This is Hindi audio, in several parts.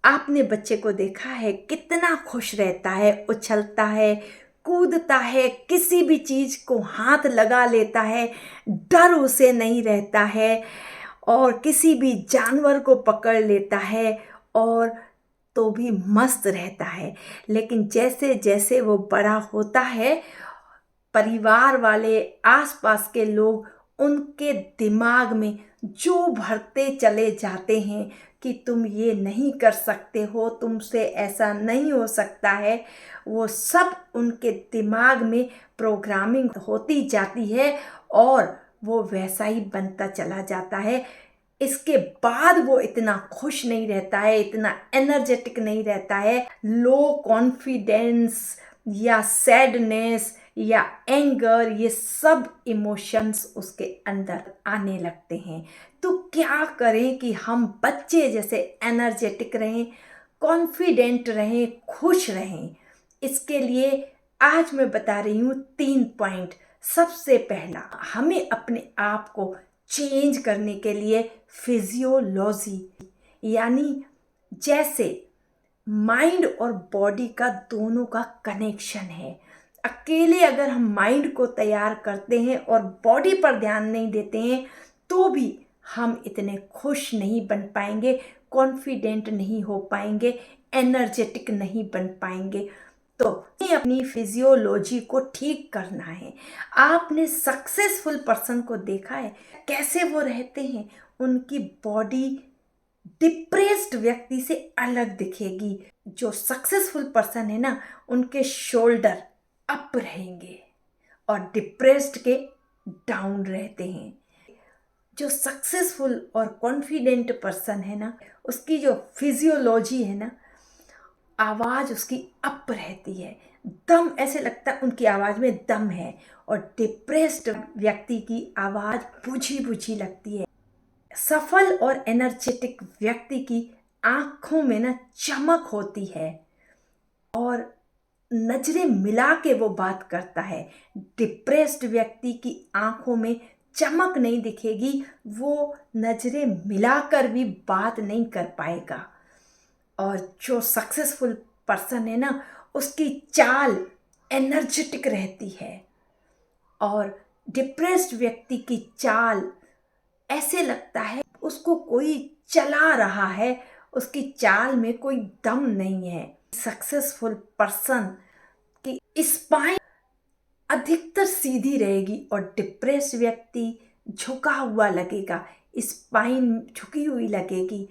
आपने बच्चे को देखा है कितना खुश रहता है, उछलता है, कूदता है, किसी भी चीज को हाथ लगा लेता है, डर उसे नहीं रहता है और किसी भी जानवर को पकड़ लेता है और तो भी मस्त रहता है। लेकिन जैसे जैसे वो बड़ा होता है, परिवार वाले, आसपास के लोग उनके दिमाग में जो भरते चले जाते हैं कि तुम ये नहीं कर सकते हो, तुमसे ऐसा नहीं हो सकता है, वो सब उनके दिमाग में प्रोग्रामिंग होती जाती है और वो वैसा ही बनता चला जाता है। इसके बाद वो इतना खुश नहीं रहता है, इतना एनर्जेटिक नहीं रहता है। लो कॉन्फिडेंस या सैडनेस या एंगर, ये सब इमोशंस उसके अंदर आने लगते हैं। तो क्या करें कि हम बच्चे जैसे एनर्जेटिक रहें, कॉन्फिडेंट रहें, खुश रहें? इसके लिए आज मैं बता रही हूँ 3 पॉइंट। सबसे पहला, हमें अपने आप को चेंज करने के लिए फिजियोलॉजी, यानी जैसे माइंड और बॉडी का दोनों का कनेक्शन है। अकेले अगर हम माइंड को तैयार करते हैं और बॉडी पर ध्यान नहीं देते हैं तो भी हम इतने खुश नहीं बन पाएंगे, कॉन्फिडेंट नहीं हो पाएंगे, एनर्जेटिक नहीं बन पाएंगे। तो अपनी फिजियोलॉजी को ठीक करना है। आपने सक्सेसफुल पर्सन को देखा है कैसे वो रहते हैं? उनकी बॉडी डिप्रेस्ड व्यक्ति से अलग दिखेगी। जो सक्सेसफुल पर्सन है ना, उनके शोल्डर अप रहेंगे और डिप्रेस्ड के डाउन रहते हैं। जो सक्सेसफुल और कॉन्फिडेंट पर्सन है ना, उसकी जो फिजियोलॉजी है ना, आवाज़ उसकी अप रहती है, दम ऐसे लगता है उनकी आवाज़ में दम है। और डिप्रेस्ड व्यक्ति की आवाज़ बुझी बुझी लगती है। सफल और एनर्जेटिक व्यक्ति की आंखों में ना चमक होती है और नजरें मिला के वो बात करता है। डिप्रेस्ड व्यक्ति की आंखों में चमक नहीं दिखेगी, वो नजरें मिलाकर भी बात नहीं कर पाएगा। और जो सक्सेसफुल पर्सन है ना, उसकी चाल एनर्जेटिक रहती है और डिप्रेस्ड व्यक्ति की चाल ऐसे लगता है उसको कोई चला रहा है, उसकी चाल में कोई दम नहीं है। सक्सेसफुल पर्सन की स्पाइन अधिकतर सीधी रहेगी और डिप्रेस्ड व्यक्ति झुका हुआ लगेगा, स्पाइन झुकी हुई लगेगी।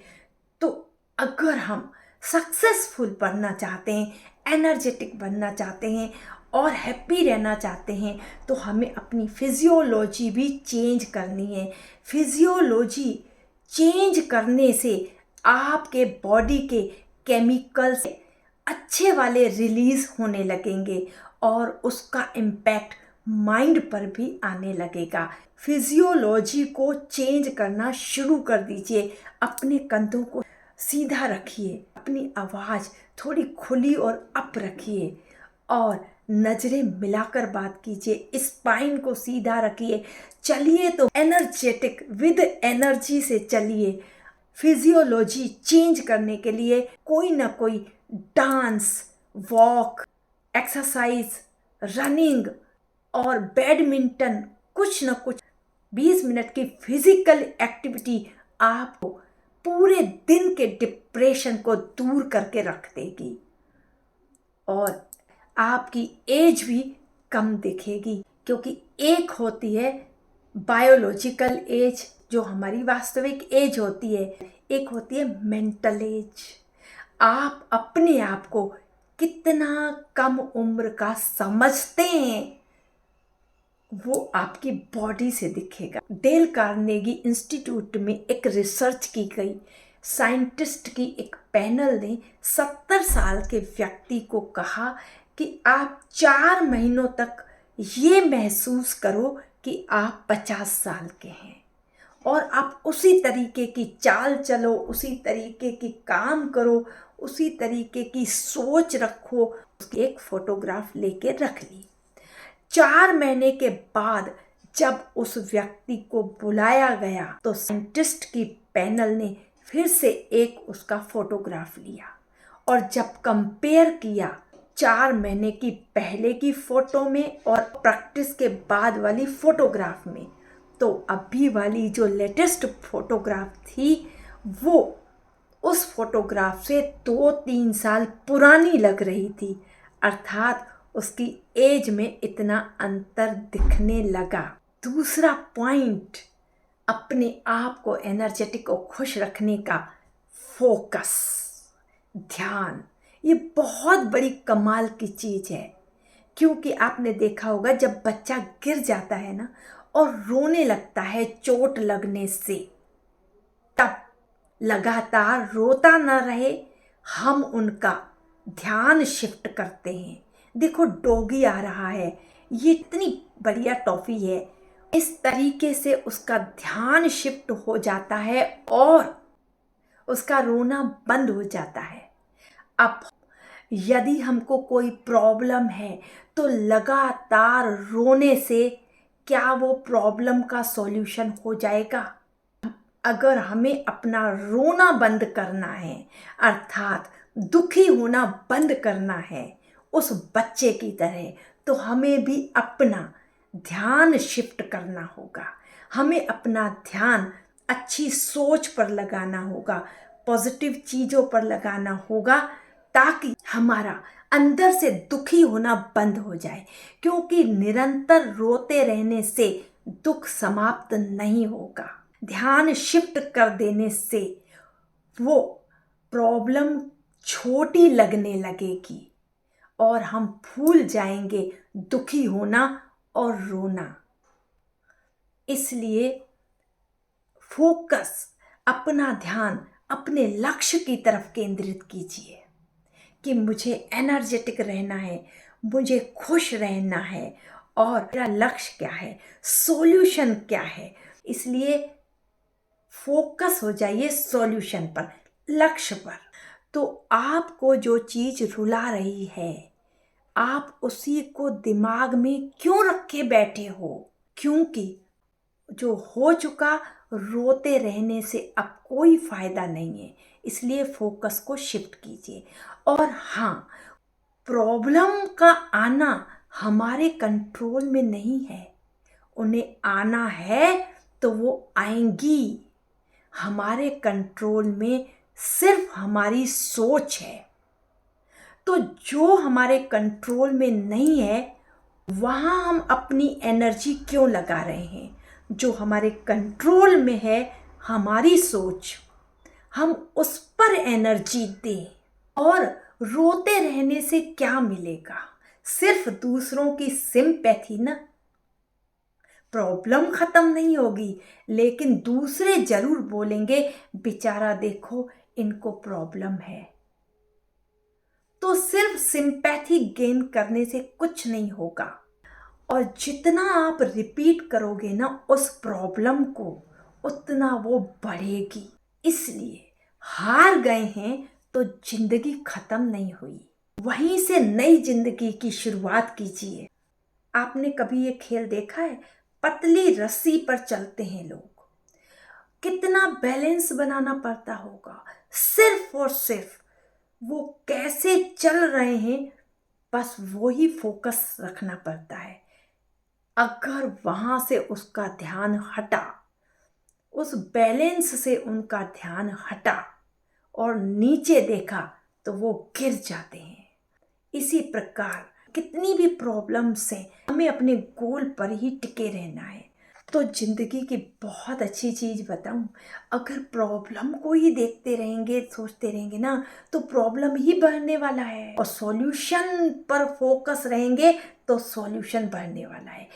तो अगर हम सक्सेसफुल बनना चाहते हैं, एनर्जेटिक बनना चाहते हैं और हैप्पी रहना चाहते हैं, तो हमें अपनी फिजियोलॉजी भी चेंज करनी है। फिजियोलॉजी चेंज करने से आपके बॉडी के केमिकल्स अच्छे वाले रिलीज होने लगेंगे और उसका इम्पैक्ट माइंड पर भी आने लगेगा। फिजियोलॉजी को चेंज करना शुरू कर दीजिए। अपने कंधों को सीधा रखिए, अपनी आवाज़ थोड़ी खुली और अप रखिए और नजरें मिलाकर बात कीजिए, स्पाइन को सीधा रखिए। चलिए तो एनर्जेटिक विद एनर्जी से चलिए। फिजियोलॉजी चेंज करने के लिए कोई ना कोई डांस, वॉक, एक्सरसाइज, रनिंग और बैडमिंटन, कुछ ना कुछ 20 मिनट की फिजिकल एक्टिविटी आपको पूरे दिन के डिप्रेशन को दूर करके रख देगी और आपकी एज भी कम दिखेगी। क्योंकि एक होती है बायोलॉजिकल एज, जो हमारी वास्तविक एज होती है, एक होती है मेंटल एज। आप अपने आप को कितना कम उम्र का समझते हैं वो आपकी बॉडी से दिखेगा। डेल कार्नेगी इंस्टीट्यूट में एक रिसर्च की गई। साइंटिस्ट की एक पैनल ने 70 साल के व्यक्ति को कहा कि आप 4 महीनों तक ये महसूस करो कि आप 50 साल के हैं और आप उसी तरीके की चाल चलो, उसी तरीके की काम करो, उसी तरीके की सोच रखो। उसकी एक फोटोग्राफ लेके रख ली। 4 महीने के बाद जब उस व्यक्ति को बुलाया गया तो साइंटिस्ट की पैनल ने फिर से एक उसका फोटोग्राफ लिया और जब कंपेयर किया 4 महीने की पहले की फ़ोटो में और प्रैक्टिस के बाद वाली फ़ोटोग्राफ में, तो अभी वाली जो लेटेस्ट फ़ोटोग्राफ थी वो उस फोटोग्राफ से 2-3 साल पुरानी लग रही थी, अर्थात उसकी एज में इतना अंतर दिखने लगा। दूसरा पॉइंट, अपने आप को एनर्जेटिक और खुश रखने का फोकस, ध्यान। ये बहुत बड़ी कमाल की चीज़ है, क्योंकि आपने देखा होगा जब बच्चा गिर जाता है ना और रोने लगता है चोट लगने से, तब लगातार रोता न रहे, हम उनका ध्यान शिफ्ट करते हैं। देखो डॉगी आ रहा है, ये इतनी बढ़िया टॉफ़ी है, इस तरीके से उसका ध्यान शिफ्ट हो जाता है और उसका रोना बंद हो जाता है। अब यदि हमको कोई प्रॉब्लम है तो लगातार रोने से क्या वो प्रॉब्लम का सॉल्यूशन हो जाएगा? अगर हमें अपना रोना बंद करना है, अर्थात दुखी होना बंद करना है उस बच्चे की तरह, तो हमें भी अपना ध्यान शिफ्ट करना होगा। हमें अपना ध्यान अच्छी सोच पर लगाना होगा, पॉजिटिव चीज़ों पर लगाना होगा, ताकि हमारा अंदर से दुखी होना बंद हो जाए। क्योंकि निरंतर रोते रहने से दुख समाप्त नहीं होगा। ध्यान शिफ्ट कर देने से वो प्रॉब्लम छोटी लगने लगेगी और हम भूल जाएंगे दुखी होना और रोना। इसलिए फोकस, अपना ध्यान अपने लक्ष्य की तरफ केंद्रित कीजिए कि मुझे एनर्जेटिक रहना है, मुझे खुश रहना है और मेरा लक्ष्य क्या है, सॉल्यूशन क्या है। इसलिए फोकस हो जाइए सॉल्यूशन पर, लक्ष्य पर। तो आपको जो चीज़ रुला रही है, आप उसी को दिमाग में क्यों रखे बैठे हो? क्योंकि जो हो चुका, रोते रहने से अब कोई फ़ायदा नहीं है। इसलिए फोकस को शिफ्ट कीजिए। और हाँ, प्रॉब्लम का आना हमारे कंट्रोल में नहीं है, उन्हें आना है तो वो आएंगी। हमारे कंट्रोल में सिर्फ हमारी सोच है। तो जो हमारे कंट्रोल में नहीं है, वहाँ हम अपनी एनर्जी क्यों लगा रहे हैं? जो हमारे कंट्रोल में है, हमारी सोच, हम उस पर एनर्जी दें। और रोते रहने से क्या मिलेगा? सिर्फ दूसरों की सिंपैथी ना। प्रॉब्लम ख़त्म नहीं होगी, लेकिन दूसरे ज़रूर बोलेंगे बेचारा देखो इनको प्रॉब्लम है। तो सिर्फ सिंपैथी गेन करने से कुछ नहीं होगा। और जितना आप रिपीट करोगे ना उस प्रॉब्लम को, उतना वो बढ़ेगी। इसलिए हार गए हैं तो जिंदगी ख़त्म नहीं हुई, वहीं से नई जिंदगी की शुरुआत कीजिए। आपने कभी ये खेल देखा है? पतली रस्सी पर चलते हैं लोग, कितना बैलेंस बनाना पड़ता होगा। सिर्फ और सिर्फ वो कैसे चल रहे हैं, बस वो ही फोकस रखना पड़ता है। अगर वहाँ से उसका ध्यान हटा, उस बैलेंस से उनका ध्यान हटा और नीचे देखा, तो वो गिर जाते हैं। इसी प्रकार कितनी भी प्रॉब्लम्स हैं, हमें अपने गोल पर ही टिके रहना है। तो जिंदगी की बहुत अच्छी चीज़ बताऊं, अगर प्रॉब्लम को ही देखते रहेंगे, सोचते रहेंगे ना, तो प्रॉब्लम ही बढ़ने वाला है। और सॉल्यूशन पर फोकस रहेंगे तो सॉल्यूशन बढ़ने वाला है।